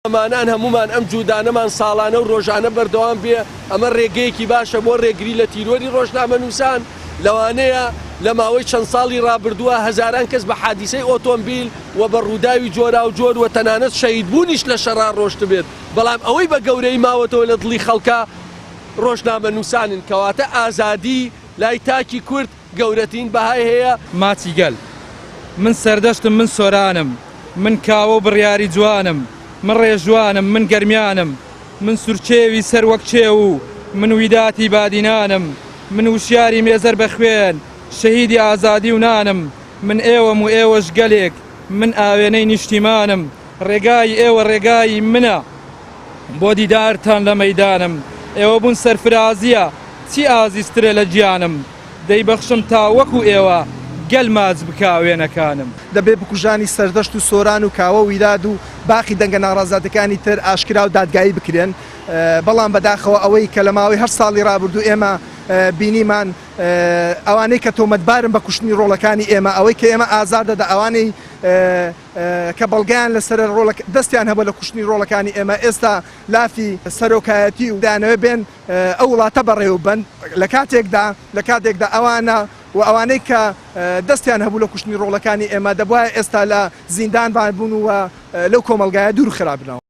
ئەمانان هەمومان ئەم جوودانەمان ساڵانە و ڕۆژانە بەردەوام بێ ئەمە ڕێگەیەکی باشە بۆ ڕێگری لە تیرۆری ڕۆژنامەنووسان لەوانەیە لە ماوەی چەند ساڵی ڕابردووە هەزاران کەس بە حادیسەی ئۆتۆمبیل و بە ڕووداوی جۆرا و جۆر و تەنانەت شەهیدبوونیش لە شەڕا ڕۆشت بێت بەڵام ئەوەی بە گەورەی ماوەتەوە لە دڵی خەڵکە ڕۆژنامەنووسانن کەواتە ئازادی لای تاکی کورد گەورەترین بەهای هەیە. ماچی گەل من سەردەشتم من سۆرانم من کاوە و بڕیاری جوانم من ڕێژوانم من گەرمیانم من سورچێوی سەر وەک چێ و من ویداتی بادینانم من وشیاری مێزەر بە خوێن شەهیدی ئازادی و نانم من ئێوەم و ئێوەش گەلێک من ئاوێنەی نیشتیمانم ڕێگای ئێوە ڕێگایی منە بۆ دیدارتان لە مەیدانم ئێوە بوون سەرفرازیە چی ئازیزترە لە گیانم دەیبەخشم تا وەکو ئێوە گەل ماچ بکاوێنەکانم. دەبێ بکوژانی سەردەشت و سۆران و کاوە و ویلاد و باقی دەنگە ناڕازاتەکانی تر ئاشکرا و دادگایی بکرێن بەڵام بەداخەوە ئەوەی کە لە ماوەی هەر ساڵی ڕابردوو ئێمە بینیمان ئەوانەی کە تۆمەتبارن بە کوشتنی ڕۆڵەکانی ئێمە ئەوەی کە ئێمە ئازار دەدا ئەوانەی کە بەڵگیان لەسەر دەستیان هەبە لە کوشتنی ڕۆڵەکانی ئێمە ئێستا لافی سەرۆکایەتی و دانەوە بێن ئەو وڵاتە بەڕێوە بن لە کاتێکدا ئەوانە و ئەوانەی کە دەستیان هەبوو لە کوشتنی ڕۆڵەکانی ئێمە دەبوایە ئێستا لە زیندان بوون و لەو کۆمەلگایە دوور خراپبنەوە.